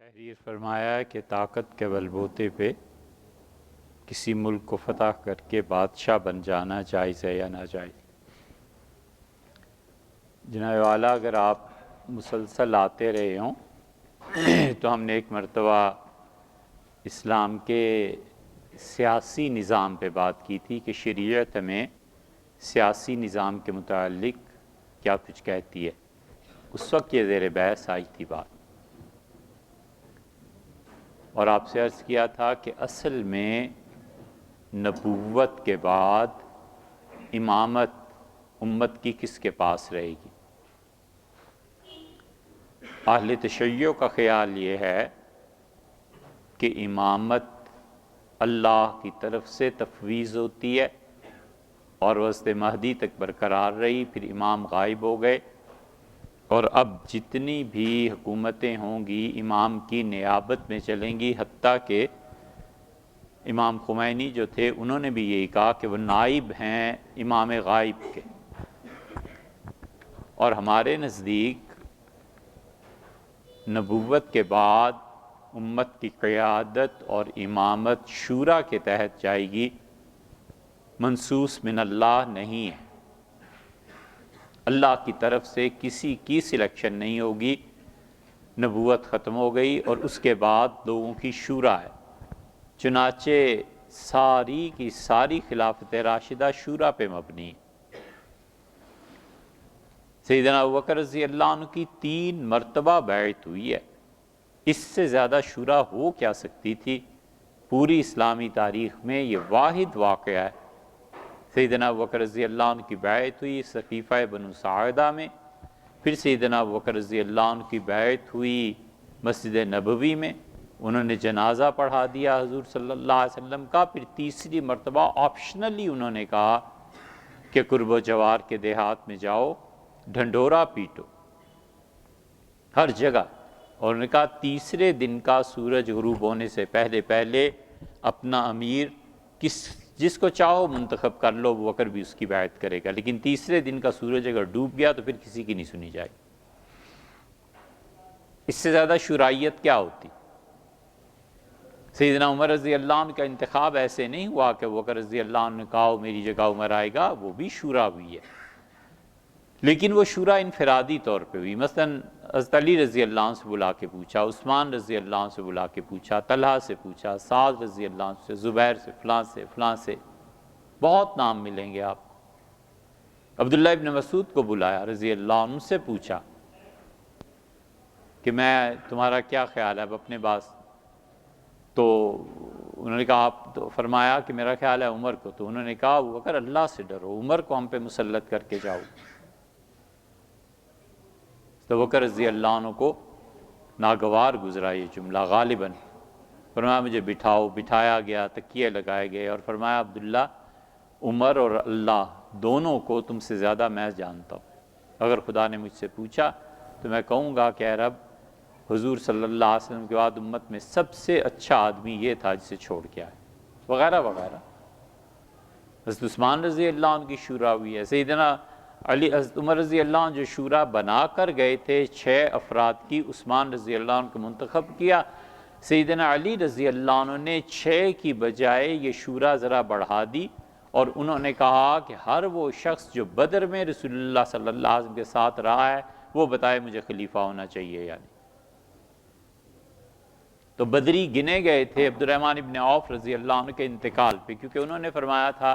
تحریر فرمایا کہ طاقت کے بلبوتے پہ کسی ملک کو فتح کر کے بادشاہ بن جانا جائز ہے یا ناجائز۔ جناب والا، اگر آپ مسلسل آتے رہے ہوں تو ہم نے ایک مرتبہ اسلام کے سیاسی نظام پہ بات کی تھی کہ شریعت ہمیں سیاسی نظام کے متعلق کیا کچھ کہتی ہے۔ اس وقت یہ زیر بحث آئی تھی بات، اور آپ سے عرض کیا تھا کہ اصل میں نبوت کے بعد امامت امت کی کس کے پاس رہے گی۔ اہل تشیع کا خیال یہ ہے کہ امامت اللہ کی طرف سے تفویض ہوتی ہے اور وسط مہدی تک برقرار رہی، پھر امام غائب ہو گئے، اور اب جتنی بھی حکومتیں ہوں گی امام کی نیابت میں چلیں گی، حتیٰ کہ امام خمینی جو تھے انہوں نے بھی یہی کہا کہ وہ نائب ہیں امام غائب کے۔ اور ہمارے نزدیک نبوت کے بعد امت کی قیادت اور امامت شورا کے تحت جائے گی، منصوص من اللہ نہیں ہے۔ اللہ کی طرف سے کسی کی سلیکشن نہیں ہوگی، نبوت ختم ہو گئی اور اس کے بعد لوگوں کی شورا ہے۔ چنانچہ ساری کی ساری خلافت راشدہ شورا پہ مبنی ہے۔ سیدنا ابوبکر رضی اللہ عنہ کی 3 مرتبہ بیعت ہوئی ہے، اس سے زیادہ شورا ہو کیا سکتی تھی؟ پوری اسلامی تاریخ میں یہ واحد واقعہ ہے۔ سیدنا ابوبکر رضی اللہ عنہ کی بیعت ہوئی سقیفہ بنو ساعدہ میں، پھر سیدنا ابوبکر رضی اللہ عنہ کی بیعت ہوئی مسجد نبوی میں، انہوں نے جنازہ پڑھا دیا حضور صلی اللہ علیہ وسلم کا، پھر تیسری مرتبہ آپشنلی انہوں نے کہا کہ قرب و جوار کے دیہات میں جاؤ، ڈھنڈورا پیٹو ہر جگہ، اور انہوں نے کہا تیسرے دن کا سورج غروب ہونے سے پہلے پہلے اپنا امیر جس کو چاہو منتخب کر لو، ابوبکر بھی اس کی بیعت کرے گا، لیکن تیسرے دن کا سورج اگر ڈوب گیا تو پھر کسی کی نہیں سنی جائے۔ اس سے زیادہ شورائیت کیا ہوتی؟ سیدنا عمر رضی اللہ عنہ کا انتخاب ایسے نہیں ہوا کہ ابوبکر رضی اللہ عنہ نے کہا میری جگہ عمر آئے گا، وہ بھی شورا ہوئی ہے، لیکن وہ شورا انفرادی طور پہ ہوئی۔ مثلا حضرت علی رضی اللہ عنہ سے بلا کے پوچھا، عثمان رضی اللہ عنہ سے بلا کے پوچھا، طلحہ سے پوچھا، سعد رضی اللہ عنہ سے، زبیر سے، فلاں سے، بہت نام ملیں گے آپ کو۔ عبداللہ ابن مسعود کو بلایا رضی اللہ عنہ سے پوچھا کہ میں تمہارا کیا خیال ہے اب اپنے پاس، تو انہوں نے کہا آپ تو فرمایا کہ میرا خیال ہے عمر کو، تو انہوں نے کہا ابوبکر اللہ سے ڈرو، عمر کو ہم پہ مسلط کر کے جاؤ۔ تو ابوبکر رضی اللہ عنہ کو ناگوار گزرا یہ جملہ غالباً، فرمایا مجھے بٹھاؤ، بٹھایا گیا، تکیے لگائے گئے، اور فرمایا عبداللہ عمر اور اللہ دونوں کو تم سے زیادہ میں جانتا ہوں، اگر خدا نے مجھ سے پوچھا تو میں کہوں گا کہ اے رب، حضور صلی اللہ علیہ وسلم کے بعد امت میں سب سے اچھا آدمی یہ تھا جسے چھوڑ کے آئے، وغیرہ وغیرہ۔ حضرت عثمان رضی اللہ عنہ کی شورا ہوئی ہے، سیدنا حضرت عمر رضی اللہ عنہ جو شورا بنا کر گئے تھے 6 افراد کی، عثمان رضی اللہ عنہ کو منتخب کیا، سیدنا علی رضی اللہ عنہ نے 6 کی بجائے یہ شورا ذرا بڑھا دی، اور انہوں نے کہا کہ ہر وہ شخص جو بدر میں رسول اللہ صلی اللہ علیہ وسلم کے ساتھ رہا ہے وہ بتائے مجھے خلیفہ ہونا چاہیے یا نہیں۔ تو بدری گنے گئے تھے عبد الرحمن ابن عوف رضی اللہ عنہ کے انتقال پہ، کیونکہ انہوں نے فرمایا تھا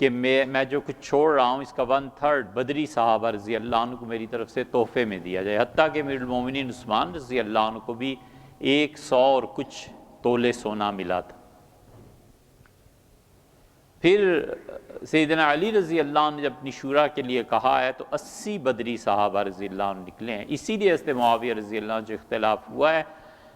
کہ میں جو کچھ چھوڑ رہا ہوں اس کا 1/3 بدری صحابہ رضی اللہ عنہ کو میری طرف سے تحفے میں دیا جائے، حتیٰ کہ امیر المومنین عثمان رضی اللہ عنہ کو بھی 100 اور کچھ تولے سونا ملا تھا۔ پھر سیدنا علی رضی اللہ عنہ نے جب اپنی شورا کے لیے کہا ہے تو 80 بدری صحابہ رضی اللہ عنہ نکلے ہیں۔ اسی لیے حضرت معاویہ رضی اللہ عنہ جو اختلاف ہوا ہے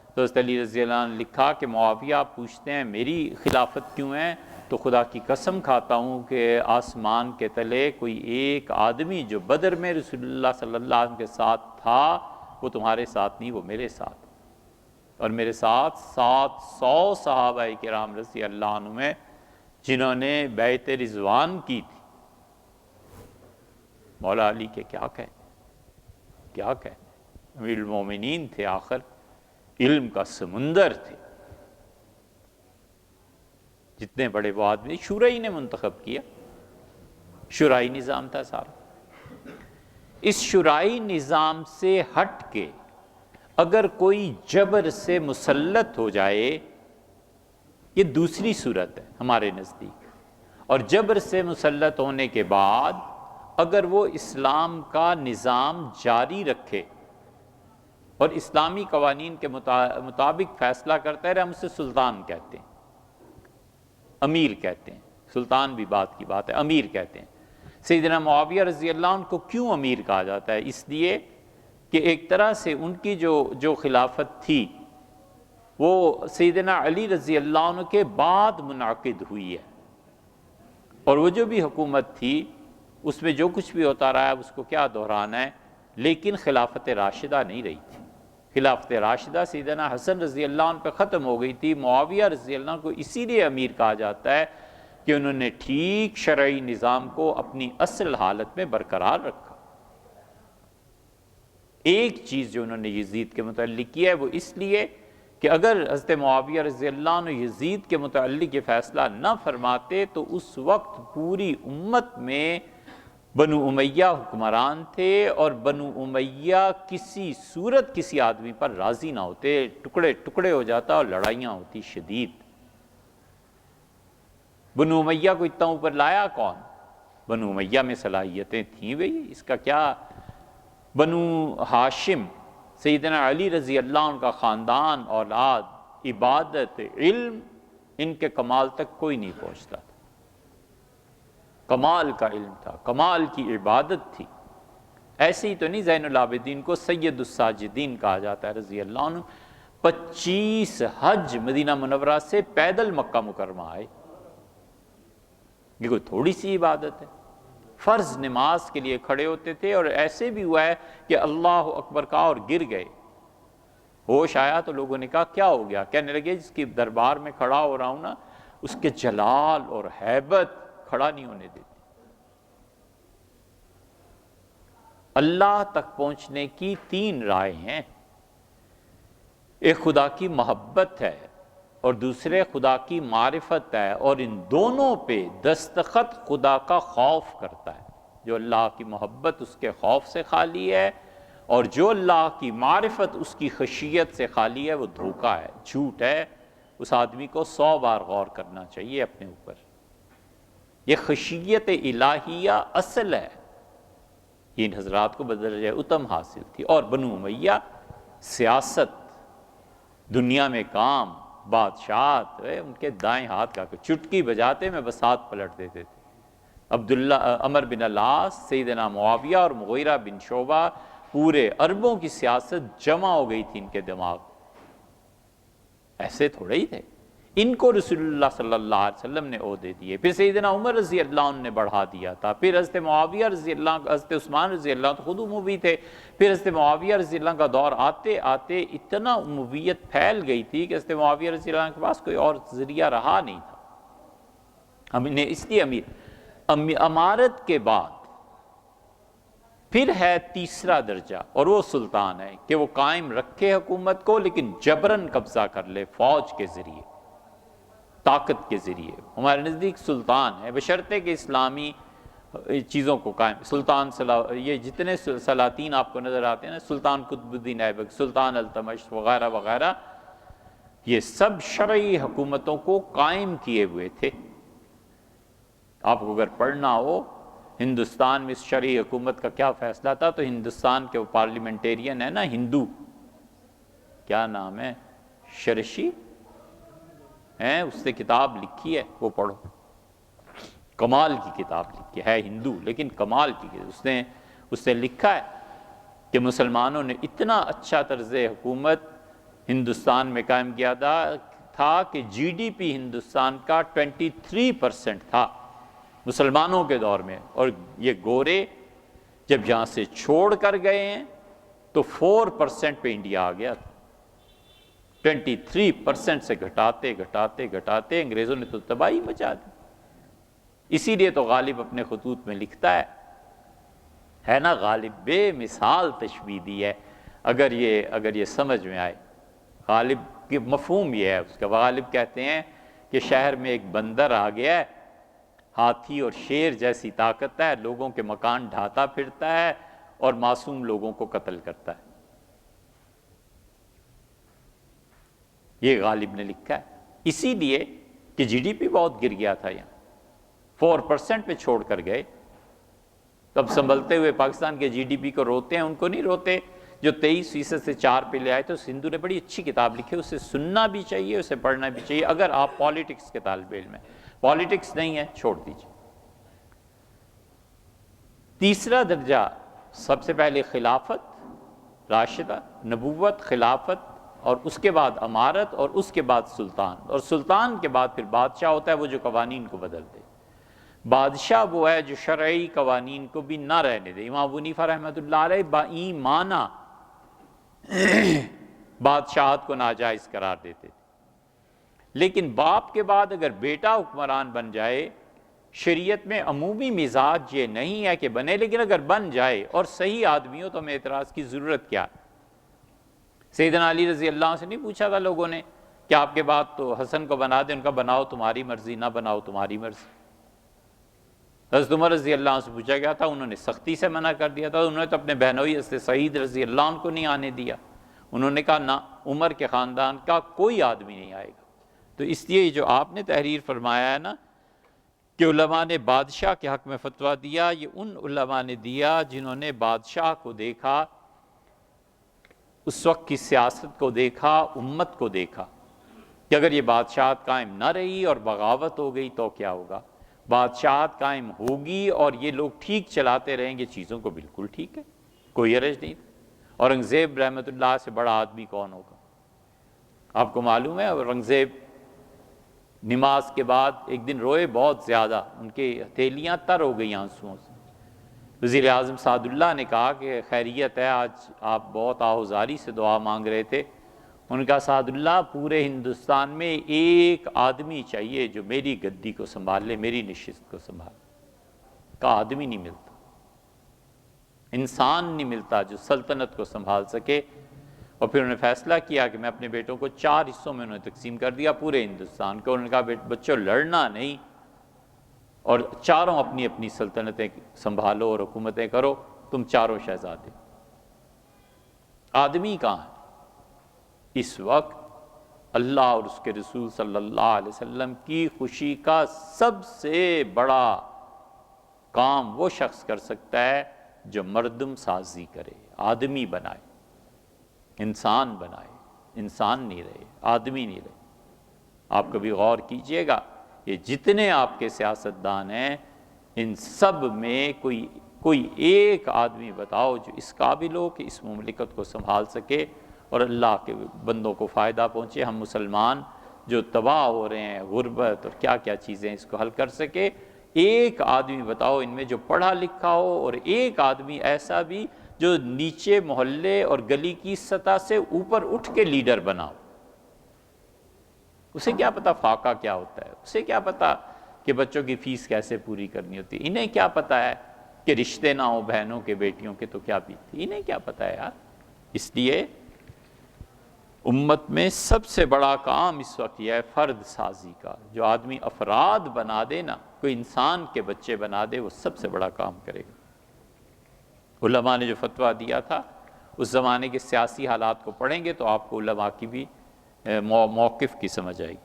تو حضرت علی رضی اللہ عنہ نے لکھا کہ معاویہ آپ پوچھتے ہیں میری خلافت کیوں ہے، تو خدا کی قسم کھاتا ہوں کہ آسمان کے تلے کوئی ایک آدمی جو بدر میں رسول اللہ صلی اللہ علیہ وسلم کے ساتھ تھا وہ تمہارے ساتھ نہیں، وہ میرے ساتھ، اور میرے ساتھ 700 صحابہ کرام رضی اللہ عنہ میں جنہوں نے بیعت رضوان کی تھی۔ مولا علی کے کیا کہنے، امیر المومنین تھے آخر، علم کا سمندر تھے، جتنے بڑے وہ آدمی شورئی نے منتخب کیا، شورائی نظام تھا سارا۔ اس شورائی نظام سے ہٹ کے اگر کوئی جبر سے مسلط ہو جائے، یہ دوسری صورت ہے ہمارے نزدیک، اور جبر سے مسلط ہونے کے بعد اگر وہ اسلام کا نظام جاری رکھے اور اسلامی قوانین کے مطابق فیصلہ کرتا ہے، ہم اسے سلطان کہتے ہیں، امیر کہتے ہیں، سلطان بھی بات کی بات ہے، امیر کہتے ہیں۔ سیدنا معاویہ رضی اللہ عنہ کو کیوں امیر کہا جاتا ہے؟ اس لیے کہ ایک طرح سے ان کی جو خلافت تھی وہ سیدنا علی رضی اللہ عنہ کے بعد منعقد ہوئی ہے، اور وہ جو بھی حکومت تھی اس میں جو کچھ بھی ہوتا رہا ہے اس کو کیا دہرانا ہے، لیکن خلافت راشدہ نہیں رہی تھی۔ خلافت راشدہ سیدنا حسن رضی اللہ عنہ پہ ختم ہو گئی تھی۔ معاویہ رضی اللہ عنہ کو اسی لیے امیر کہا جاتا ہے کہ انہوں نے ٹھیک شرعی نظام کو اپنی اصل حالت میں برقرار رکھا۔ ایک چیز جو انہوں نے یزید کے متعلق کی ہے وہ اس لیے کہ اگر حضرت معاویہ رضی اللہ عنہ یزید کے متعلق یہ فیصلہ نہ فرماتے تو اس وقت پوری امت میں بنو امیہ حکمران تھے، اور بنو امیہ کسی صورت کسی آدمی پر راضی نہ ہوتے، ٹکڑے ٹکڑے ہو جاتا اور لڑائیاں ہوتی شدید۔ بنو امیہ کو اتنا اوپر لایا کون؟ بنو امیہ میں صلاحیتیں تھیں بھئی، اس کا کیا؟ بنو ہاشم، سیدنا علی رضی اللہ عنہ کا خاندان، اولاد، عبادت، علم، ان کے کمال تک کوئی نہیں پہنچتا تھا۔ کمال کا علم تھا، کمال کی عبادت تھی۔ ایسے ہی تو نہیں زین العابدین کو سید الساجدین کہا جاتا ہے رضی اللہ عنہ۔ 25 حج مدینہ منورہ سے پیدل مکہ مکرمہ آئے، یہ کوئی تھوڑی سی عبادت ہے۔ فرض نماز کے لیے کھڑے ہوتے تھے، اور ایسے بھی ہوا ہے کہ اللہ اکبر کہا اور گر گئے، ہوش آیا تو لوگوں نے کہا کیا ہو گیا؟ کہنے لگے جس کی دربار میں کھڑا ہو رہا ہوں نا، اس کے جلال اور ہیبت کھڑا نہیں ہونے دیتی۔ اللہ تک پہنچنے کی 3 راہیں ہیں، ایک خدا کی محبت ہے اور دوسرے خدا کی معرفت ہے، اور ان دونوں پہ دستخط خدا کا خوف کرتا ہے۔ جو اللہ کی محبت اس کے خوف سے خالی ہے، اور جو اللہ کی معرفت اس کی خشیت سے خالی ہے، وہ دھوکہ ہے، جھوٹ ہے۔ اس آدمی کو 100 بار غور کرنا چاہیے اپنے اوپر۔ یہ خشیت الہیہ اصل ہے، یہ ان حضرات کو بدرجہ اتم حاصل تھی۔ اور بنو امیہ سیاست، دنیا میں کام، بادشاہت، ان کے دائیں ہاتھ کا چٹکی بجاتے میں بساط پلٹ دیتے تھے۔ عبداللہ عمر بن العاص، سیدنا معاویہ اور مغیرہ بن شعبہ، پورے عربوں کی سیاست جمع ہو گئی تھی ان کے دماغ، ایسے تھوڑے ہی تھے۔ ان کو رسول اللہ صلی اللہ علیہ وسلم نے عہدے دیے، پھر سیدنا عمر رضی اللہ عنہ نے بڑھا دیا تھا، پھر حضرت معاویہ رضی اللہ عنہ، حضرت عثمان رضی اللہ عنہ خود اموی تھے، پھر حضرت معاویہ رضی اللہ عنہ کا دور آتے آتے اتنا امویت پھیل گئی تھی کہ حضرت معاویہ رضی اللہ عنہ کے پاس کوئی اور ذریعہ رہا نہیں تھا۔ ہم نے اس لیے امارت کے بعد پھر ہے تیسرا درجہ، اور وہ سلطان ہے کہ وہ قائم رکھے حکومت کو، لیکن جبراً قبضہ کر لے، فوج کے ذریعے، طاقت کے ذریعے۔ ہمارے نزدیک سلطان ہے، بشرطے کہ اسلامی چیزوں کو قائم۔ سلطان یہ جتنے سلاطین آپ کو نظر آتے ہیں نا، سلطان قطب الدین ایبک، سلطان التمش وغیرہ وغیرہ، یہ سب شرعی حکومتوں کو قائم کیے ہوئے تھے۔ آپ کو اگر پڑھنا ہو ہندوستان میں اس شرعی حکومت کا کیا فیصلہ تھا، تو ہندوستان کے وہ پارلیمنٹیرین ہے نا ہندو، کیا نام ہے، شرشی ہیں، اس نے کتاب لکھی ہے، وہ پڑھو، کمال کی کتاب لکھی ہے ہندو لیکن کمال کی، اس نے لکھا ہے کہ مسلمانوں نے اتنا اچھا طرز حکومت ہندوستان میں قائم کیا تھا کہ جی ڈی پی ہندوستان کا 23% تھا مسلمانوں کے دور میں، اور یہ گورے جب یہاں سے چھوڑ کر گئے ہیں تو 4% پہ انڈیا آ گیا تھا۔ 23% سے گھٹاتے گھٹاتے گھٹاتے انگریزوں نے تو تباہی مچا دی۔ اسی لیے تو غالب اپنے خطوط میں لکھتا ہے نا، غالب بے مثال تشبیہ دی ہے، اگر یہ سمجھ میں آئے۔ غالب کی مفہوم یہ ہے اس کا، غالب کہتے ہیں کہ شہر میں ایک بندر آ گیا ہے، ہاتھی اور شیر جیسی طاقت ہے، لوگوں کے مکان ڈھاتا پھرتا ہے اور معصوم لوگوں کو قتل کرتا ہے۔ یہ غالب نے لکھا ہے، اسی لیے کہ جی ڈی پی بہت گر گیا تھا، یہاں 4% پہ چھوڑ کر گئے۔ تب سنبھلتے ہوئے پاکستان کے جی ڈی پی کو روتے ہیں، ان کو نہیں روتے جو 23% سے 4 پہ لے آئے۔ تو سندھو نے بڑی اچھی کتاب لکھی، اسے سننا بھی چاہیے، اسے پڑھنا بھی چاہیے، اگر آپ پالیٹکس کے طالب علم ہیں۔ پالیٹکس نہیں ہے چھوڑ دیجیے۔ تیسرا درجہ، سب سے پہلے خلافت راشدہ، نبوت، خلافت، اور اس کے بعد امارت، اور اس کے بعد سلطان، اور سلطان کے بعد پھر بادشاہ ہوتا ہے، وہ جو قوانین کو بدل دے۔ بادشاہ وہ ہے جو شرعی قوانین کو بھی نہ رہنے دے۔ امام ابو حنیفہ رحمۃ اللہ علیہ بایمانہ بادشاہت کو ناجائز قرار دیتے تھے، لیکن باپ کے بعد اگر بیٹا حکمران بن جائے، شریعت میں عمومی مزاج یہ نہیں ہے کہ بنے، لیکن اگر بن جائے اور صحیح آدمی ہو تو ہمیں اعتراض کی ضرورت کیا ہے؟ سیدنا علی رضی اللہ عنہ سے نہیں پوچھا تھا لوگوں نے کہ آپ کے بعد تو حسن کو بنا دیں، ان کا بناؤ تمہاری مرضی، نہ بناؤ تمہاری مرضی۔ حضرت عمر رضی اللہ عنہ سے پوچھا گیا تھا، انہوں نے سختی سے منع کر دیا تھا، انہوں نے تو اپنے بہنوئی حضرت سعید رضی اللہ عنہ کو نہیں آنے دیا، انہوں نے کہا نہ، عمر کے خاندان کا کوئی آدمی نہیں آئے گا۔ تو اس لیے جو آپ نے تحریر فرمایا ہے نا کہ علماء نے بادشاہ کے حق میں فتویٰ دیا، یہ ان علماء نے دیا جنہوں نے بادشاہ کو دیکھا، اس وقت کی سیاست کو دیکھا، امت کو دیکھا کہ اگر یہ بادشاہت قائم نہ رہی اور بغاوت ہو گئی تو کیا ہوگا۔ بادشاہت قائم ہوگی اور یہ لوگ ٹھیک چلاتے رہیں گے چیزوں کو، بالکل ٹھیک ہے، کوئی حرج نہیں۔ اورنگزیب رحمۃ اللہ سے بڑا آدمی کون ہوگا؟ آپ کو معلوم ہے اورنگزیب نماز کے بعد ایک دن روئے بہت زیادہ، ان کی ہتھیلیاں تر ہو گئی آنسوؤں سے۔ وزیر اعظم سعد اللہ نے کہا کہ خیریت ہے، آج آپ بہت آہوزاری سے دعا مانگ رہے تھے۔ ان کا سعد اللہ، پورے ہندوستان میں ایک آدمی چاہیے جو میری گدی کو سنبھال لے، میری نشست کو سنبھال لے۔ کا آدمی نہیں ملتا، انسان نہیں ملتا جو سلطنت کو سنبھال سکے۔ اور پھر انہوں نے فیصلہ کیا کہ میں اپنے بیٹوں کو 4 حصوں میں انہوں نے تقسیم کر دیا پورے ہندوستان کو۔ انہوں نے کہا بچوں لڑنا نہیں، اور چاروں اپنی اپنی سلطنتیں سنبھالو اور حکومتیں کرو، تم چاروں شہزادے۔ آدمی کہاں ہے اس وقت؟ اللہ اور اس کے رسول صلی اللہ علیہ وسلم کی خوشی کا سب سے بڑا کام وہ شخص کر سکتا ہے جو مردم سازی کرے، آدمی بنائے، انسان بنائے۔ انسان نہیں رہے، آدمی نہیں رہے۔ آپ کبھی غور کیجئے گا، یہ جتنے آپ کے سیاستدان ہیں، ان سب میں کوئی ایک آدمی بتاؤ جو اس قابل ہو کہ اس مملکت کو سنبھال سکے اور اللہ کے بندوں کو فائدہ پہنچے۔ ہم مسلمان جو تباہ ہو رہے ہیں، غربت اور کیا کیا چیزیں، اس کو حل کر سکے۔ ایک آدمی بتاؤ ان میں جو پڑھا لکھا ہو، اور ایک آدمی ایسا بھی جو نیچے محلے اور گلی کی سطح سے اوپر اٹھ کے لیڈر بناؤ۔ اسے کیا پتا فاقہ کیا ہوتا ہے، اسے کیا پتا کہ بچوں کی فیس کیسے پوری کرنی ہوتی ہے، انہیں کیا پتا ہے کہ رشتے نہ ہو بہنوں کے بیٹیوں کے تو کیا بیتی، انہیں کیا پتا ہے یار۔ اس لیے امت میں سب سے بڑا کام اس وقت یہ ہے فرد سازی کا۔ جو آدمی افراد بنا دے نا، کوئی انسان کے بچے بنا دے، وہ سب سے بڑا کام کرے گا۔ علماء نے جو فتویٰ دیا تھا، اس زمانے کے سیاسی حالات کو پڑھیں گے تو آپ کو علماء کی بھی موقف کی سمجھ آئے گی۔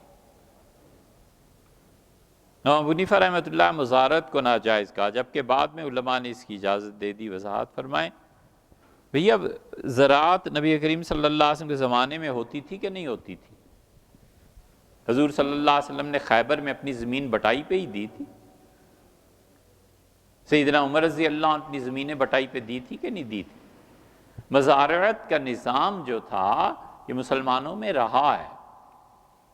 امام ابو حنیفہ رحمۃ اللہ مزارت کو ناجائز کہا، جبکہ بعد میں علماء نے اس کی اجازت دے دی۔ وضاحت فرمائیں بھئی، اب زراعت نبی کریم صلی اللہ علیہ وسلم کے زمانے میں ہوتی تھی کہ نہیں ہوتی تھی؟ حضور صلی اللہ علیہ وسلم نے خیبر میں اپنی زمین بٹائی پہ ہی دی تھی۔ سیدنا عمر رضی اللہ عنہ اپنی زمینیں بٹائی پہ دی تھی کہ نہیں دی تھی؟ مزارعت کا نظام جو تھا یہ مسلمانوں میں رہا ہے۔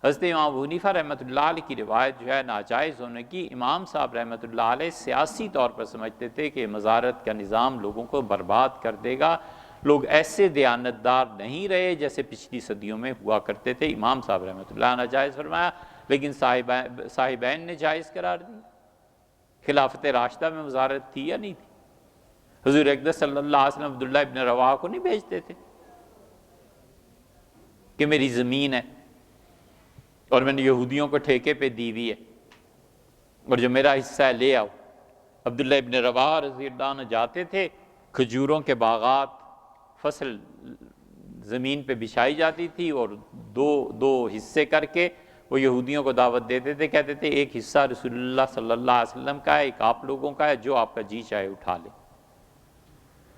حضرت امام ابو حنیفہ رحمۃ اللہ علیہ کی روایت جو ہے ناجائز ہونے کی، امام صاحب رحمۃ اللہ علیہ سیاسی طور پر سمجھتے تھے کہ مزارعت کا نظام لوگوں کو برباد کر دے گا، لوگ ایسے دیانتدار نہیں رہے جیسے پچھلی صدیوں میں ہوا کرتے تھے۔ امام صاحب رحمۃ اللہ نے ناجائز فرمایا، لیکن صاحبین نے جائز قرار دی۔ خلافت راشدہ میں مزارعت تھی یا نہیں تھی؟ حضور اقدس صلی اللہ علیہ وسلم عبداللہ ابن رواحہ کو نہیں بھیجتے تھے؟ کہ میری زمین ہے اور میں نے یہودیوں کو ٹھیکے پہ دی ہوئی ہے اور جو میرا حصہ ہے لے آؤ۔ عبداللہ ابن رواحہ رضی اللہ عنہ جاتے تھے، کھجوروں کے باغات، فصل زمین پہ بچھائی جاتی تھی اور دو حصے کر کے وہ یہودیوں کو دعوت دیتے تھے، کہتے تھے ایک حصہ رسول اللہ صلی اللہ علیہ وسلم کا ہے، ایک آپ لوگوں کا ہے، جو آپ کا جی چاہے اٹھا لے۔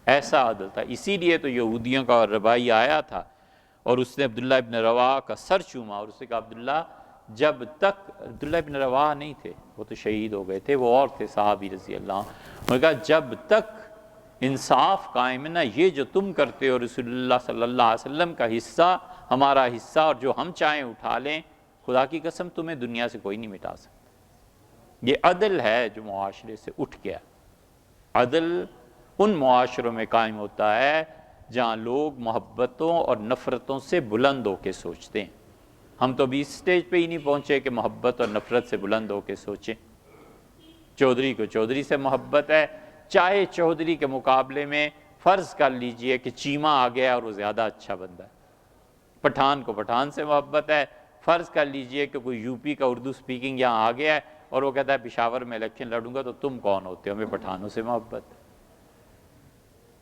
ایسا عدل تھا، اسی لیے تو یہودیوں کا ربائی آیا تھا اور اس نے عبداللہ ابن رواحہ کا سر چوما اور اس نے کہا عبداللہ جب تک، عبداللہ ابن رواحہ نہیں تھے، وہ تو شہید ہو گئے تھے، وہ اور تھے صحابی رضی اللہ عنہ، انہوں نے کہا جب تک انصاف قائم ہے نا، یہ جو تم کرتے ہو رسول اللہ صلی اللہ علیہ وسلم کا حصہ ہمارا حصہ اور جو ہم چاہیں اٹھا لیں، خدا کی قسم تمہیں دنیا سے کوئی نہیں مٹا سکتا۔ یہ عدل ہے جو معاشرے سے اٹھ گیا۔ عدل ان معاشروں میں قائم ہوتا ہے جہاں لوگ محبتوں اور نفرتوں سے بلند ہو کے سوچتے ہیں۔ ہم تو ابھی اس سٹیج پہ ہی نہیں پہنچے کہ محبت اور نفرت سے بلند ہو کے سوچیں۔ چودھری کو چودھری سے محبت ہے، چاہے چودھری کے مقابلے میں فرض کر لیجئے کہ چیمہ آ گیا اور وہ زیادہ اچھا بندہ ہے۔ پٹھان کو پٹھان سے محبت ہے، فرض کر لیجئے کہ کوئی یو پی کا اردو سپیکنگ یہاں آ گیا ہے اور وہ کہتا ہے پشاور میں الیکشن لڑوں گا، تو تم کون ہوتے ہو؟ ہمیں پٹھانوں سے محبت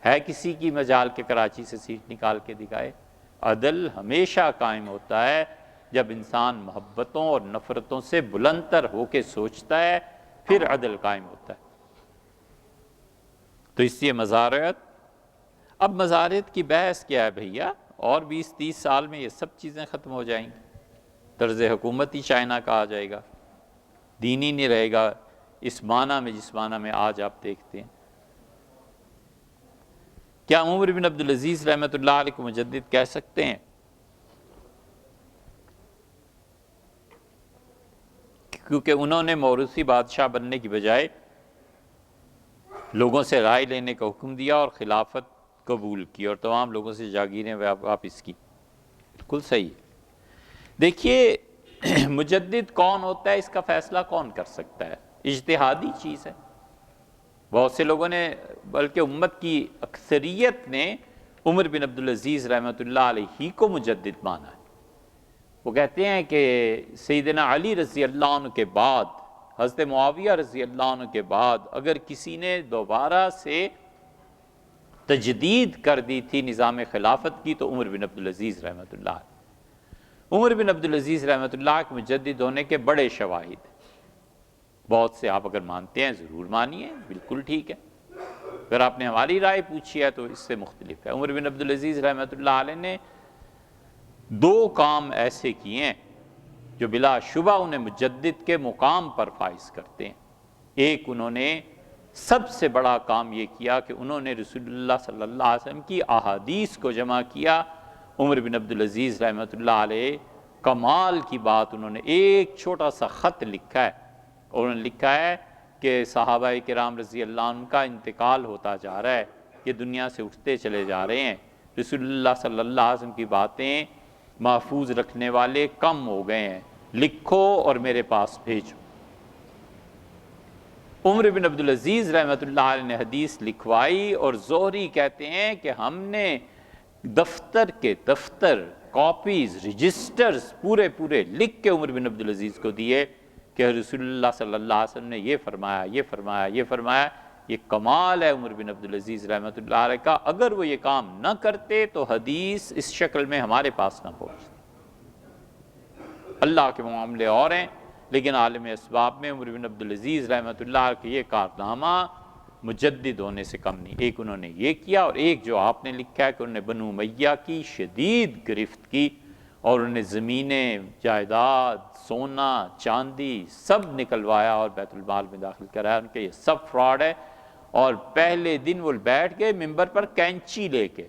ہے کسی کی مجال کے کراچی سے سیٹ نکال کے دکھائے؟ عدل ہمیشہ قائم ہوتا ہے جب انسان محبتوں اور نفرتوں سے بلند تر ہو کے سوچتا ہے، پھر عدل قائم ہوتا ہے۔ تو اس لیے مزارعت، اب مزارعت کی بحث کیا ہے بھیا؟ اور 20-30 سال میں یہ سب چیزیں ختم ہو جائیں گی، طرز حکومت ہی چائنا کا آ جائے گا، دین ہی نہیں رہے گا اس معنی میں جس معنی میں آج آپ دیکھتے ہیں۔ کیا عمر بن عبدالعزیز رحمۃ اللہ علیہ کو مجدد کہہ سکتے ہیں؟ کیونکہ انہوں نے موروثی بادشاہ بننے کی بجائے لوگوں سے رائے لینے کا حکم دیا اور خلافت قبول کی اور تمام لوگوں سے جاگیریں واپس کی۔ بالکل صحیح ہے۔ دیکھیے مجدد کون ہوتا ہے اس کا فیصلہ کون کر سکتا ہے؟ اجتہادی چیز ہے۔ بہت سے لوگوں نے، بلکہ امت کی اکثریت نے عمر بن عبدالعزیز رحمۃ اللہ علیہ ہی کو مجدد مانا ہے۔ وہ کہتے ہیں کہ سیدنا علی رضی اللہ عنہ کے بعد، حضرت معاویہ رضی اللہ عنہ کے بعد اگر کسی نے دوبارہ سے تجدید کر دی تھی نظام خلافت کی تو عمر بن عبدالعزیز رحمۃ اللہ علیہ۔ عمر بن عبدالعزیز رحمۃ اللہ کے مجدد ہونے کے بڑے شواہد ہیں۔ بہت سے آپ اگر مانتے ہیں ضرور مانیے، بالکل ٹھیک ہے۔ اگر آپ نے ہماری رائے پوچھی ہے تو اس سے مختلف ہے۔ عمر بن عبدالعزیز رحمۃ اللہ علیہ نے 2 کام ایسے کیے ہیں جو بلا شبہ انہیں مجدد کے مقام پر فائز کرتے ہیں۔ ایک انہوں نے سب سے بڑا کام یہ کیا کہ انہوں نے رسول اللہ صلی اللہ علیہ وسلم کی احادیث کو جمع کیا۔ عمر بن عبدالعزیز رحمۃ اللہ علیہ کمال کی بات، انہوں نے ایک چھوٹا سا خط لکھا ہے اور انہوں نے لکھا ہے کہ صحابہ کرام رضی اللہ عنہ کا انتقال ہوتا جا رہا ہے، یہ دنیا سے اٹھتے چلے جا رہے ہیں، رسول اللہ صلی اللہ علیہ وسلم کی باتیں محفوظ رکھنے والے کم ہو گئے ہیں، لکھو اور میرے پاس بھیجو۔ عمر بن عبدالعزیز رحمۃ اللہ علیہ نے حدیث لکھوائی اور زہری کہتے ہیں کہ ہم نے دفتر کے دفتر کاپیز رجسٹرز پورے لکھ کے عمر بن عبدالعزیز کو دیے کہ رسول اللہ صلی اللہ علیہ وسلم نے یہ فرمایا، یہ فرمایا، یہ فرمایا۔ یہ کمال ہے عمر بن عبدالعزیز رحمۃ اللہ علیہ کا۔ اگر وہ یہ کام نہ کرتے تو حدیث اس شکل میں ہمارے پاس نہ پہنچتی۔ اللہ کے معاملے اور ہیں، لیکن عالم اسباب میں عمر بن عبدالعزیز رحمۃ اللہ علیہ کا یہ کارنامہ مجدد ہونے سے کم نہیں۔ ایک انہوں نے یہ کیا اور ایک جو آپ نے لکھا ہے کہ انہوں نے بنو امیہ کی شدید گرفت کی اور انہوں نے زمینیں، جائیداد، سونا، چاندی سب نکلوایا اور بیت المال میں داخل کرایا۔ ان کے یہ سب فراڈ ہے۔ اور پہلے دن وہ بیٹھ گئے ممبر پر کینچی لے کے،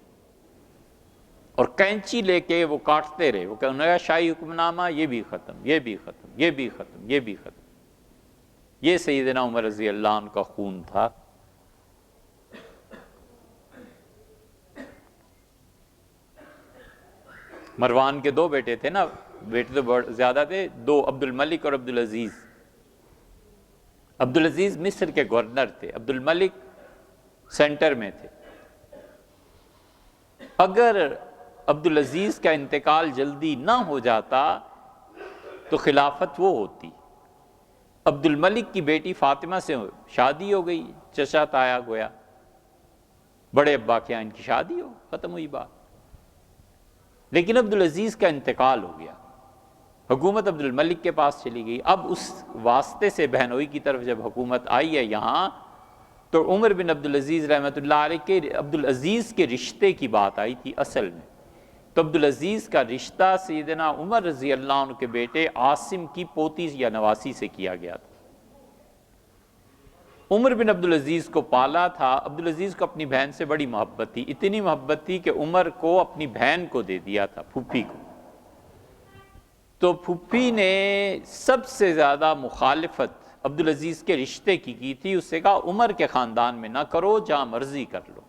اور کینچی لے کے وہ کاٹتے رہے۔ وہ کہنے لگا شاہی حکم نامہ یہ بھی ختم، یہ بھی ختم، یہ بھی ختم، یہ بھی ختم۔ یہ سیدنا عمر رضی اللہ عنہ کا خون تھا۔ مروان کے 2 بیٹے تھے نا، بیٹے تو بہت زیادہ تھے، 2، عبد الملک اور عبدالعزیز۔ عبدالعزیز مصر کے گورنر تھے، عبد الملک سینٹر میں تھے۔ اگر عبدالعزیز کا انتقال جلدی نہ ہو جاتا تو خلافت وہ ہوتی۔ عبد الملک کی بیٹی فاطمہ سے شادی ہو گئی، چچا تایا گویا، بڑے ابا کے یہاں ان کی شادی ہو، ختم ہوئی بات۔ لیکن عبدالعزیز کا انتقال ہو گیا، حکومت عبد الملک کے پاس چلی گئی۔ اب اس واسطے سے بہنوئی کی طرف جب حکومت آئی ہے یہاں، تو عمر بن عبدالعزیز رحمۃ اللہ علیہ کے عبدالعزیز کے رشتے کی بات آئی تھی اصل میں۔ تو عبدالعزیز کا رشتہ سیدنا عمر رضی اللہ عنہ کے بیٹے عاصم کی پوتی یا نواسی سے کیا گیا تھا۔ عمر بن عبدالعزیز کو پالا تھا، عبدالعزیز کو اپنی بہن سے بڑی محبت تھی، اتنی محبت تھی کہ عمر کو اپنی بہن کو دے دیا تھا، پھوپھی کو۔ تو پھوپھی نے سب سے زیادہ مخالفت عبدالعزیز کے رشتے کی تھی، اس سے کہا عمر کے خاندان میں نہ کرو، جہاں مرضی کر لو،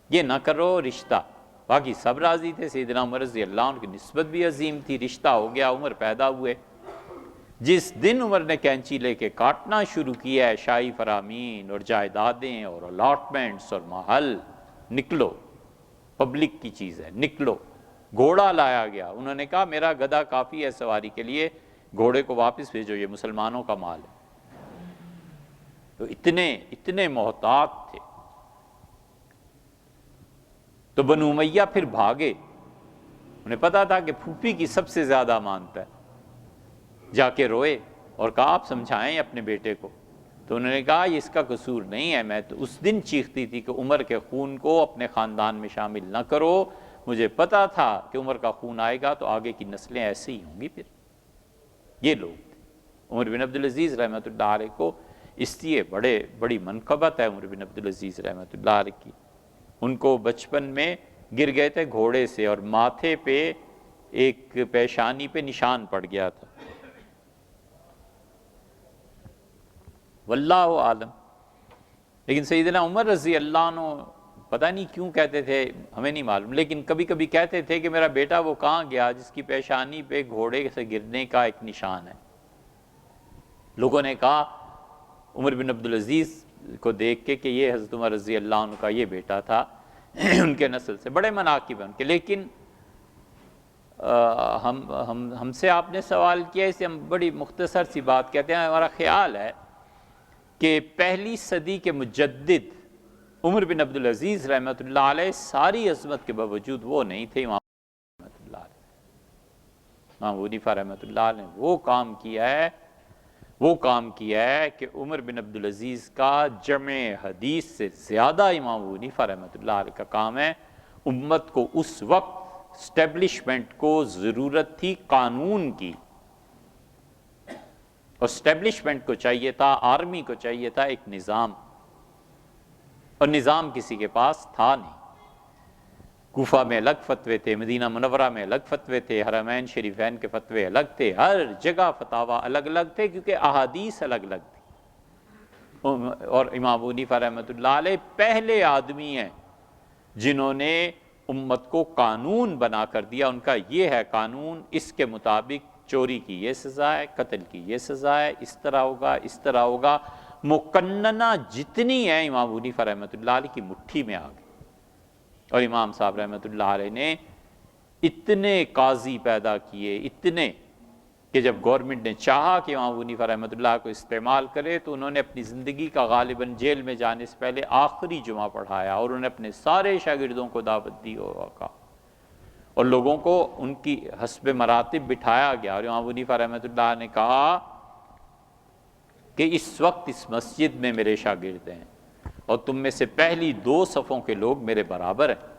یہ نہ کرو رشتہ۔ باقی سب راضی تھے، سیدنا عمر رضی اللہ عنہ کی نسبت بھی عظیم تھی، رشتہ ہو گیا، عمر پیدا ہوئے۔ جس دن عمر نے کینچی لے کے کاٹنا شروع کیا ہے، شاہی فرامین اور جائیدادیں اور الاٹمنٹس اور محل، نکلو، پبلک کی چیز ہے، نکلو۔ گھوڑا لایا گیا، انہوں نے کہا میرا گدھا کافی ہے سواری کے لیے، گھوڑے کو واپس بھیجو، یہ مسلمانوں کا مال ہے۔ تو اتنے محتاط تھے۔ تو بنو امیہ پھر بھاگے، انہیں پتا تھا کہ پھوپھی کی سب سے زیادہ مانتا ہے، جا کے روئے اور کہا آپ سمجھائیں اپنے بیٹے کو۔ تو انہوں نے کہا یہ اس کا قصور نہیں ہے، میں تو اس دن چیختی تھی کہ عمر کے خون کو اپنے خاندان میں شامل نہ کرو، مجھے پتا تھا کہ عمر کا خون آئے گا تو آگے کی نسلیں ایسے ہی ہوں گی۔ پھر یہ لوگ تھے عمر بن عبدالعزیز رحمۃ اللہ علیہ کو، اس لیے بڑی منقبت ہے عمر بن عبدالعزیز رحمۃ اللہ علیہ کی۔ ان کو بچپن میں گر گئے تھے گھوڑے سے اور ماتھے پہ ایک پیشانی پہ نشان پڑ گیا تھا۔ واللہ عالم۔ لیکن سیدنا عمر رضی اللہ عنہ پتہ نہیں کیوں کہتے تھے، ہمیں نہیں معلوم، لیکن کبھی کبھی کہتے تھے کہ میرا بیٹا وہ کہاں گیا جس کی پیشانی پہ گھوڑے سے گرنے کا ایک نشان ہے۔ لوگوں نے کہا عمر بن عبدالعزیز کو دیکھ کے کہ یہ حضرت عمر رضی اللہ عنہ کا یہ بیٹا تھا، ان کے نسل سے بڑے مناقب ہیں ان کے۔ لیکن ہم سے آپ نے سوال کیا، اسے ہم بڑی مختصر سی بات کہتے ہیں۔ ہمارا خیال ہے کہ پہلی صدی کے مجدد عمر بن عبدالعزیز رحمۃ اللہ علیہ ساری عظمت کے باوجود وہ نہیں تھے امام رحمۃ اللہ علیہ۔ امام حنیفہ رحمۃ اللہ علیہ نے وہ کام کیا ہے کہ عمر بن عبدالعزیز کا جمع حدیث سے زیادہ امام حنیفہ رحمۃ اللہ علیہ کا کام ہے۔ امت کو اس وقت اسٹیبلشمنٹ کو ضرورت تھی قانون کی، اور اسٹیبلشمنٹ کو چاہیے تھا، آرمی کو چاہیے تھا ایک نظام، اور نظام کسی کے پاس تھا نہیں۔ کوفہ میں الگ فتوے تھے، مدینہ منورہ میں الگ فتوے تھے، حرمین شریفین کے فتوے الگ تھے، ہر جگہ فتاوی الگ الگ تھے کیونکہ احادیث الگ الگ تھی۔ اور امام حنیفہ رحمۃ اللہ علیہ پہلے آدمی ہیں جنہوں نے امت کو قانون بنا کر دیا۔ ان کا یہ ہے قانون، اس کے مطابق چوری کی یہ سزا ہے، قتل کی یہ سزا ہے، اس طرح ہوگا، اس طرح ہوگا۔ مقننہ جتنی ہیں امام حنیفہ رحمۃ اللہ علیہ کی مٹھی میں آ گئی۔ اور امام صاحب رحمۃ اللہ علیہ نے اتنے قاضی پیدا کیے، اتنے کہ جب گورنمنٹ نے چاہا کہ امام حنیفہ رحمۃ اللہ کو استعمال کرے تو انہوں نے اپنی زندگی کا غالباً جیل میں جانے سے پہلے آخری جمعہ پڑھایا، اور انہوں نے اپنے سارے شاگردوں کو دعوت دی اور لوگوں کو ان کی حسب مراتب بٹھایا گیا۔ اور امام حنیفہ رحمۃ اللہ نے کہا کہ اس وقت اس مسجد میں میرے شاگرد ہیں اور تم میں سے پہلی 2 صفوں کے لوگ میرے برابر ہیں۔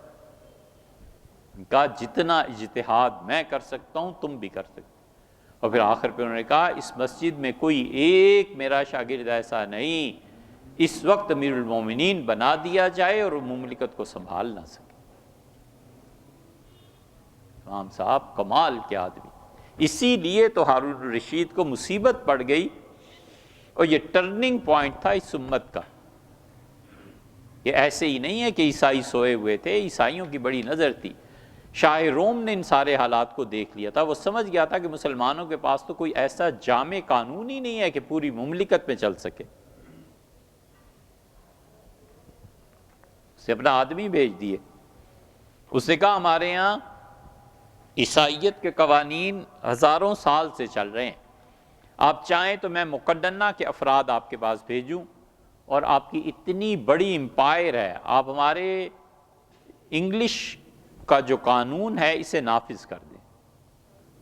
ان کا جتنا اجتہاد میں کر سکتا ہوں تم بھی کر سکتے ہو۔ اور پھر آخر پہ انہوں نے کہا اس مسجد میں کوئی ایک میرا شاگرد ایسا نہیں اس وقت امیر المومنین بنا دیا جائے اور مملکت کو سنبھال نہ سکے۔ امام صاحب کمال کے آدمی، اسی لیے تو ہارون الرشید کو مصیبت پڑ گئی، اور یہ ٹرننگ پوائنٹ تھا اس امت کا۔ یہ ایسے ہی نہیں ہے کہ عیسائی سوئے ہوئے تھے، عیسائیوں کی بڑی نظر تھی۔ شاہ روم نے ان سارے حالات کو دیکھ لیا تھا، وہ سمجھ گیا تھا کہ مسلمانوں کے پاس تو کوئی ایسا جامع قانون ہی نہیں ہے کہ پوری مملکت میں چل سکے، اسے اپنا آدمی بھیج دیے۔ اس نے کہا ہمارے یہاں عیسائیت کے قوانین ہزاروں سال سے چل رہے ہیں، آپ چاہیں تو میں مقننہ کے افراد آپ کے پاس بھیجوں، اور آپ کی اتنی بڑی امپائر ہے، آپ ہمارے انگلش کا جو قانون ہے اسے نافذ کر دیں،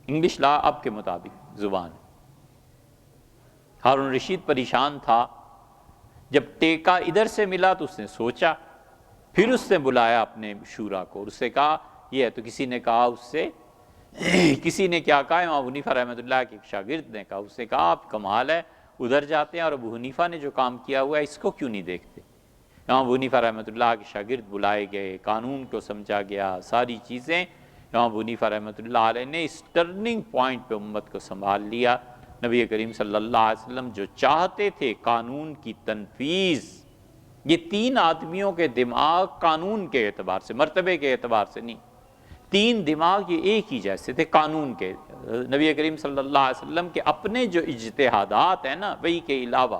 انگلش لا اب کے مطابق زبان۔ ہارون رشید پریشان تھا، جب ٹیکہ ادھر سے ملا تو اس نے سوچا، پھر اس نے بلایا اپنے شورا کو اور اس سے کہا یہ ہے، تو کسی نے کہا اس سے، کسی نے کیا کہا، امام ابو حنیفہ رحمۃ اللہ کے شاگرد نے کہا، اس نے کہا آپ کمال ہے، ادھر جاتے ہیں اور ابو حنیفہ نے جو کام کیا ہوا ہے اس کو کیوں نہیں دیکھتے۔ امام ابو حنیفہ رحمۃ اللہ کے شاگرد بلائے گئے، قانون کو سمجھا گیا، ساری چیزیں، امام ابو حنیفہ رحمۃ اللہ علیہ نے اس ٹرننگ پوائنٹ پہ امت کو سنبھال لیا۔ نبی کریم صلی اللہ علیہ وسلم جو چاہتے تھے قانون کی تنفیذ، یہ تین آدمیوں کے دماغ قانون کے اعتبار سے، مرتبے کے اعتبار سے نہیں، تین دماغ یہ ایک ہی جیسے تھے قانون کے۔ نبی کریم صلی اللہ علیہ وسلم کے اپنے جو اجتہادات ہیں نا وہی کے علاوہ،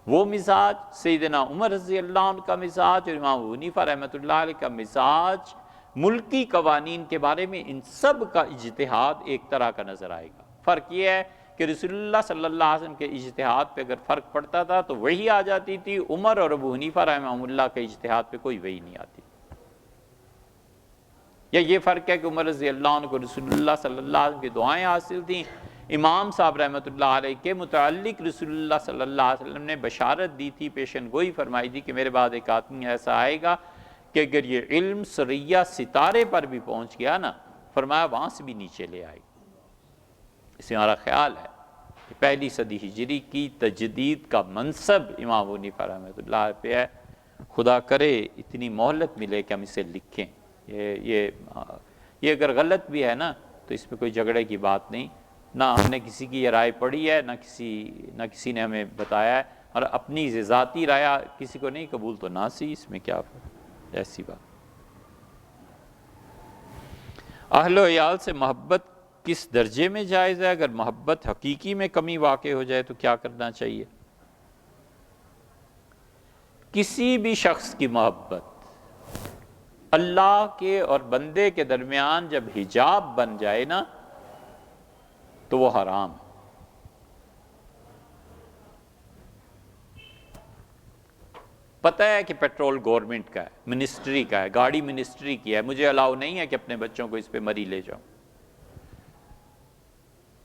وہ مزاج، سیدنا عمر رضی اللہ عنہ کا مزاج اور امام ابو حنیفہ رحمۃ اللہ علیہ کا مزاج، ملکی قوانین کے بارے میں ان سب کا اجتہاد ایک طرح کا نظر آئے گا۔ فرق یہ ہے کہ رسول اللہ صلی اللہ علیہ وسلم کے اجتہاد پہ اگر فرق پڑتا تھا تو وہی آ جاتی تھی، عمر اور ابو حنیفہ رحمہ اللہ کے اجتہاد پہ کوئی وہی نہیں آتی۔ یا یہ فرق ہے کہ عمر رضی اللہ عنہ کو رسول اللہ صلی اللہ علیہ وسلم کی دعائیں حاصل تھیں، امام صاحب رحمۃ اللہ علیہ کے متعلق رسول اللہ صلی اللہ علیہ وسلم نے بشارت دی تھی، پیشن گوئی فرمائی تھی کہ میرے بعد ایک آدمی ایسا آئے گا کہ اگر یہ علم سریہ ستارے پر بھی پہنچ گیا نا، فرمایا وہاں سے بھی نیچے لے آئے گا۔ اس میں ہمارا خیال ہے کہ پہلی صدی ہجری کی تجدید کا منصب امام ابو حنیفہ رحمۃ اللہ علیہ پہ ہے۔ خدا کرے اتنی مہلت ملے کہ ہم اسے لکھیں۔ یہ اگر غلط بھی ہے نا تو اس میں کوئی جھگڑے کی بات نہیں، نہ ہم نے کسی کی یہ رائے پڑھی ہے، نہ کسی نے ہمیں بتایا ہے، اور اپنی ذاتی رائے کسی کو نہیں قبول تو نہ سی، اس میں کیا ایسی بات۔ اہل و عیال سے محبت کس درجے میں جائز ہے؟ اگر محبت حقیقی میں کمی واقع ہو جائے تو کیا کرنا چاہیے؟ کسی بھی شخص کی محبت اللہ کے اور بندے کے درمیان جب حجاب بن جائے نا تو وہ حرام ہے۔ پتہ ہے کہ پیٹرول گورنمنٹ کا ہے، منسٹری کا ہے، گاڑی منسٹری کی ہے، مجھے الاؤ نہیں ہے کہ اپنے بچوں کو اس پہ مری لے جاؤں۔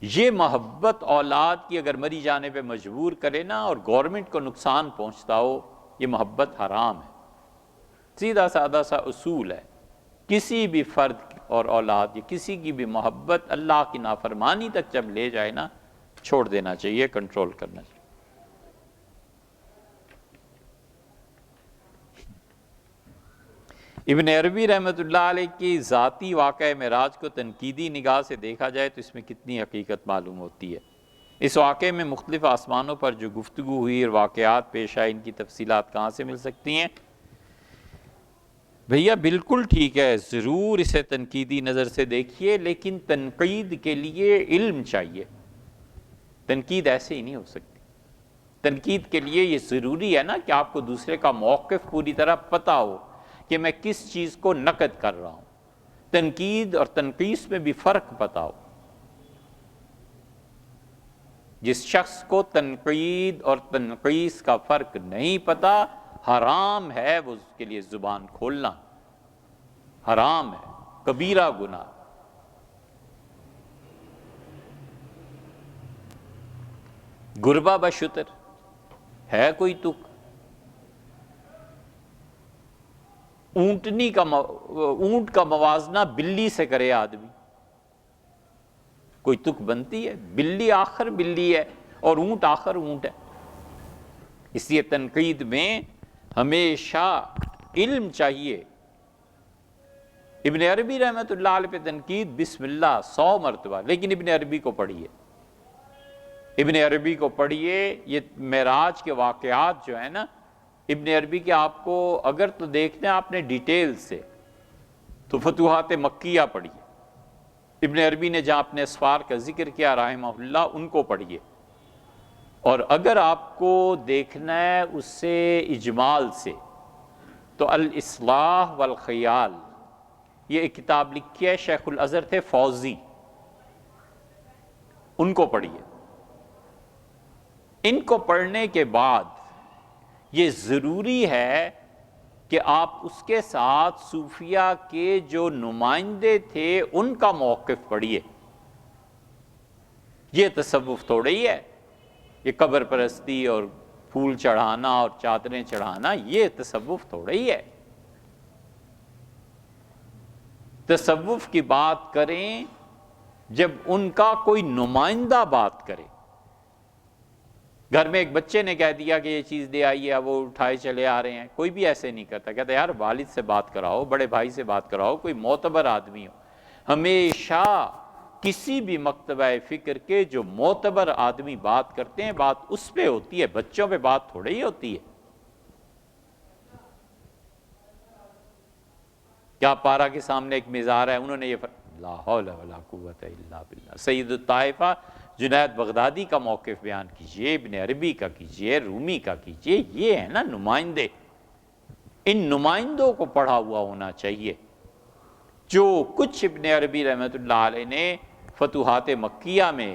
یہ محبت اولاد کی اگر مری جانے پہ مجبور کرے نا اور گورنمنٹ کو نقصان پہنچتا ہو، یہ محبت حرام ہے۔ سیدھا سادہ سا اصول ہے، کسی بھی فرد اور اولاد یا کسی کی بھی محبت اللہ کی نافرمانی تک جب لے جائے نا، چھوڑ دینا چاہیے، کنٹرول کرنا چاہیے۔ ابن عربی رحمۃ اللہ علیہ کی ذاتی واقعہ معراج کو تنقیدی نگاہ سے دیکھا جائے تو اس میں کتنی حقیقت معلوم ہوتی ہے۔ اس واقعے میں مختلف آسمانوں پر جو گفتگو ہوئی اور واقعات پیش آئے، ان کی تفصیلات کہاں سے مل سکتی ہیں؟ بھیا بالکل ٹھیک ہے، ضرور اسے تنقیدی نظر سے دیکھیے، لیکن تنقید کے لیے علم چاہیے۔ تنقید ایسے ہی نہیں ہو سکتی۔ تنقید کے لیے یہ ضروری ہے نا کہ آپ کو دوسرے کا موقف پوری طرح پتہ ہو کہ میں کس چیز کو نقد کر رہا ہوں۔ تنقید اور تنقیس میں بھی فرق پتہ ہو۔ جس شخص کو تنقید اور تنقیس کا فرق نہیں پتہ، حرام ہے وہ اس کے لیے زبان کھولنا، حرام ہے، کبیرہ گناہ۔ گربہ بشتر ہے کوئی تک؟ اونٹ کا موازنہ بلی سے کرے آدمی، کوئی تک بنتی ہے؟ بلی آخر بلی ہے اور اونٹ آخر اونٹ ہے۔ اس لیے تنقید میں ہمیشہ علم چاہیے۔ ابن عربی رحمۃ اللہ علیہ پہ تنقید بسم اللہ 100 مرتبہ، لیکن ابن عربی کو پڑھیے، ابن عربی کو پڑھیے۔ یہ معراج کے واقعات جو ہیں نا، ابن عربی کے آپ کو اگر تو دیکھتے ہیں آپ نے ڈیٹیل سے تو فتوحات مکیہ پڑھیے، ابن عربی نے جہاں اپنے اسفار کا ذکر کیا رحمہ اللہ ان کو پڑھیے، اور اگر آپ کو دیکھنا ہے اس سے اجمال سے تو الاصلاح والخیال یہ ایک کتاب لکھی ہے، شیخ الازہر تھے فوزی، ان کو پڑھیے۔ ان کو پڑھنے کے بعد یہ ضروری ہے کہ آپ اس کے ساتھ صوفیہ کے جو نمائندے تھے ان کا موقف پڑھیے۔ یہ تصوف تھوڑا ہی ہے، یہ قبر پرستی اور پھول چڑھانا اور چادریں چڑھانا، یہ تصوف تھوڑا ہی ہے۔ تصوف کی بات کریں جب ان کا کوئی نمائندہ بات کرے۔ گھر میں ایک بچے نے کہہ دیا کہ یہ چیز دے آئیے، اب وہ اٹھائے چلے آ رہے ہیں، کوئی بھی ایسے نہیں کرتا، کہتا یار والد سے بات کراؤ، بڑے بھائی سے بات کراؤ، کوئی معتبر آدمی ہو۔ ہمیشہ کسی بھی مکتبہ فکر کے جو معتبر آدمی بات کرتے ہیں، بات اس پہ ہوتی ہے، بچوں پہ بات تھوڑے ہی ہوتی ہے۔ کیا پارا کے سامنے ایک مزار ہے، انہوں نے یہ لا حول ولا قوت الا باللہ۔ سید الطائفہ جنید بغدادی کا موقف بیان کیجئے، ابن عربی کا کیجئے، رومی کا کیجئے، یہ ہے نا نمائندے۔ ان نمائندوں کو پڑھا ہوا ہونا چاہیے۔ جو کچھ ابن عربی رحمۃ اللہ علیہ نے فتوحات مکیہ میں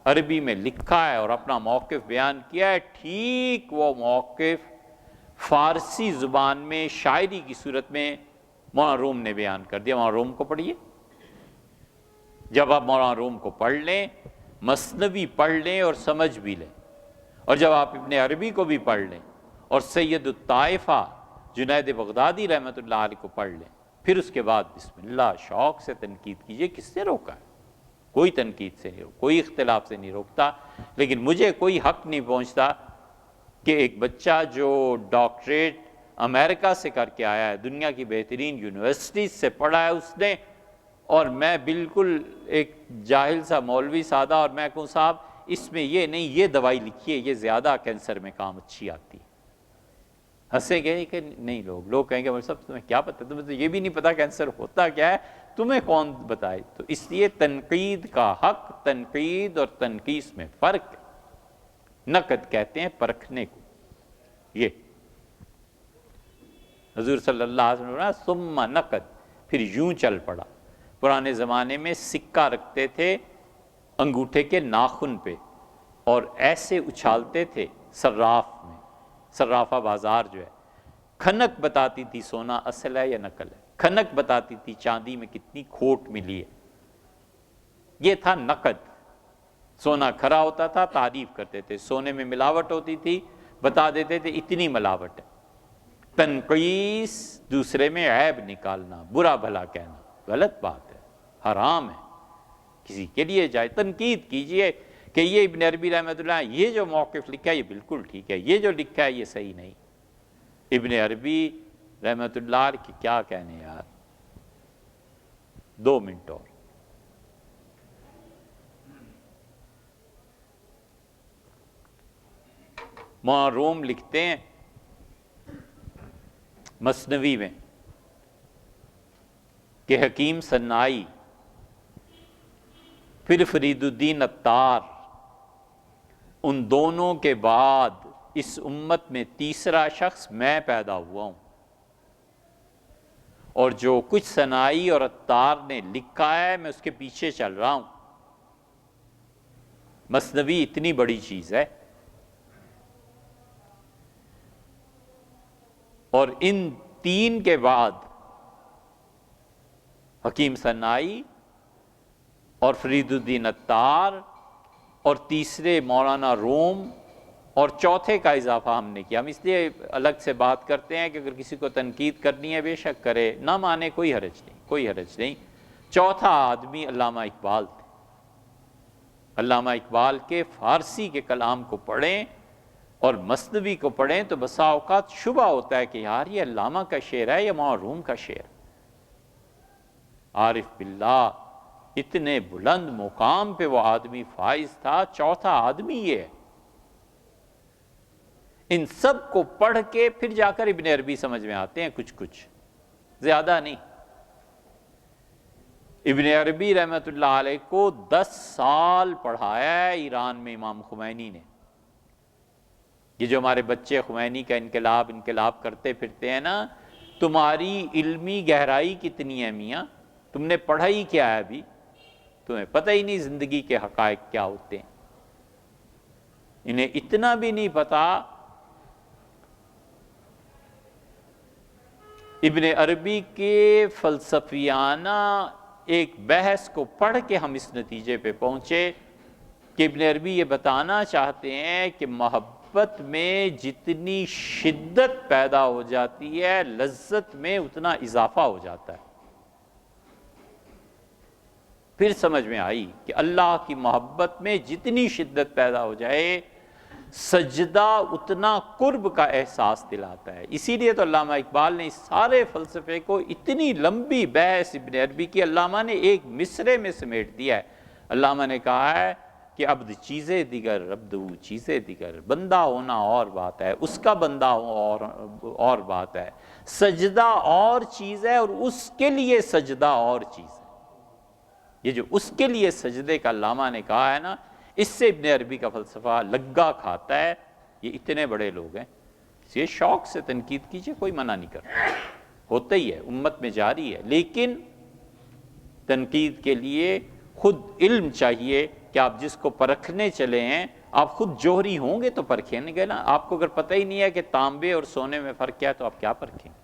عربی میں لکھا ہے اور اپنا موقف بیان کیا ہے، ٹھیک وہ موقف فارسی زبان میں شاعری کی صورت میں مولانا روم نے بیان کر دیا۔ مولانا روم کو پڑھیے۔ جب آپ مولانا روم کو پڑھ لیں، مثنوی پڑھ لیں اور سمجھ بھی لیں، اور جب آپ ابن عربی کو بھی پڑھ لیں اور سید الطائفہ جنید بغدادی رحمۃ اللہ علیہ کو پڑھ لیں، پھر اس کے بعد بسم اللہ شوق سے تنقید کیجئے۔ کس نے روکا ہے؟ کوئی تنقید سے نہیں روکتا، کوئی اختلاف سے نہیں روکتا، لیکن مجھے کوئی حق نہیں پہنچتا کہ ایک بچہ جو ڈاکٹریٹ امریکہ سے کر کے آیا ہے، دنیا کی بہترین یونیورسٹیز سے پڑھا ہے اس نے، اور میں بالکل ایک جاہل سا مولوی سادہ، اور میں کہوں صاحب اس میں یہ نہیں، یہ دوائی لکھیے، یہ زیادہ کینسر میں کام اچھی آتی ہے۔ ہنسے گئے کہ نہیں، لوگ کہیں گے مولوی صاحب تمہیں کیا پتہ، تمہیں تو یہ بھی نہیں پتا کینسر ہوتا کیا ہے، تمہیں کون بتائے؟ تو اس لیے تنقید کا حق، تنقید اور تنقیص میں فرق ہے۔ نقد کہتے ہیں پرکھنے کو۔ یہ حضور صلی اللہ علیہ وسلم نے ثم نقد، پھر یوں چل پڑا۔ پرانے زمانے میں سکہ رکھتے تھے انگوٹھے کے ناخن پہ اور ایسے اچھالتے تھے صراف میں، صرافہ بازار جو ہے، کھنک بتاتی تھی سونا اصل ہے یا نقل ہے، کھنک بتاتی تھی چاندی میں کتنی کھوٹ ملی ہے۔ یہ تھا نقد۔ سونا کھرا ہوتا تھا، تعریف کرتے تھے، سونے میں ملاوٹ ہوتی تھی، بتا دیتے تھے اتنی ملاوٹ ہے۔ تنقیص دوسرے میں عیب نکالنا، برا بھلا کہنا غلط بات ہے، حرام ہے۔ کسی کے لیے جائے تنقید کیجئے کہ یہ ابن عربی رحمۃ اللہ یہ جو موقف لکھا ہے یہ بالکل ٹھیک ہے، یہ جو لکھا ہے یہ صحیح نہیں۔ ابن عربی رحمۃ اللہ علیہ کی کیا کہنے یار۔ 2 منٹ اور۔ مولانا روم لکھتے ہیں مثنوی میں کہ حکیم صنائی پھر فرید الدین عطار، ان دونوں کے بعد اس امت میں تیسرا شخص میں پیدا ہوا ہوں، اور جو کچھ صنائی اور عطار نے لکھا ہے میں اس کے پیچھے چل رہا ہوں۔ مثنوی اتنی بڑی چیز ہے، اور ان 3 کے بعد حکیم صنائی اور فرید الدین عطار اور تیسرے مولانا روم اور چوتھے کا اضافہ ہم نے کیا۔ ہم اس لیے الگ سے بات کرتے ہیں کہ اگر کسی کو تنقید کرنی ہے بے شک کرے، نہ مانے کوئی حرج نہیں، کوئی حرج نہیں۔ چوتھا آدمی علامہ اقبال تھے۔ علامہ اقبال کے فارسی کے کلام کو پڑھیں اور مثنوی کو پڑھیں تو بسا اوقات شبہ ہوتا ہے کہ یار یہ علامہ کا شعر ہے یا مولانا روم کا شعر۔ عارف باللہ اتنے بلند مقام پہ وہ آدمی فائز تھا، چوتھا آدمی یہ ہے۔ ان سب کو پڑھ کے پھر جا کر ابن عربی سمجھ میں آتے ہیں، کچھ زیادہ نہیں۔ ابن عربی رحمۃ اللہ علیہ کو 10 سال پڑھایا ہے ایران میں امام خمینی نے۔ یہ جو ہمارے بچے خمینی کا انقلاب کرتے پھرتے ہیں نا، تمہاری علمی گہرائی کتنی ہے میاں؟ تم نے پڑھا ہی کیا ہے ابھی؟ تمہیں پتہ ہی نہیں زندگی کے حقائق کیا ہوتے ہیں۔ انہیں اتنا بھی نہیں پتا۔ ابن عربی کے فلسفیانہ ایک بحث کو پڑھ کے ہم اس نتیجے پہ پہنچے کہ ابن عربی یہ بتانا چاہتے ہیں کہ محبت میں جتنی شدت پیدا ہو جاتی ہے، لذت میں اتنا اضافہ ہو جاتا ہے۔ پھر سمجھ میں آئی کہ اللہ کی محبت میں جتنی شدت پیدا ہو جائے، سجدہ اتنا قرب کا احساس دلاتا ہے۔ اسی لیے تو علامہ اقبال نے اس سارے فلسفے کو، اتنی لمبی بحث ابن عربی کی، علامہ نے ایک مصرے میں سمیٹ دیا ہے۔ علامہ نے کہا ہے کہ عبد چیزیں دیگر، عبد چیزیں دیگر، بندہ ہونا اور بات ہے، اس کا بندہ اور بات ہے، سجدہ اور چیز ہے، اور اس کے لیے سجدہ اور چیز ہے۔ یہ جو اس کے لیے سجدے کا علامہ نے کہا ہے نا، اس سے ابن عربی کا فلسفہ لگا کھاتا ہے۔ یہ اتنے بڑے لوگ ہیں، یہ شوق سے تنقید کیجئے، کوئی منع نہیں کرتا، ہوتا ہی ہے، امت میں جاری ہے، لیکن تنقید کے لیے خود علم چاہیے کہ آپ جس کو پرکھنے چلے ہیں، آپ خود جوہری ہوں گے تو پرکھیں گے نا۔ آپ کو اگر پتہ ہی نہیں ہے کہ تانبے اور سونے میں فرق کیا ہے تو آپ کیا پرکھیں گے؟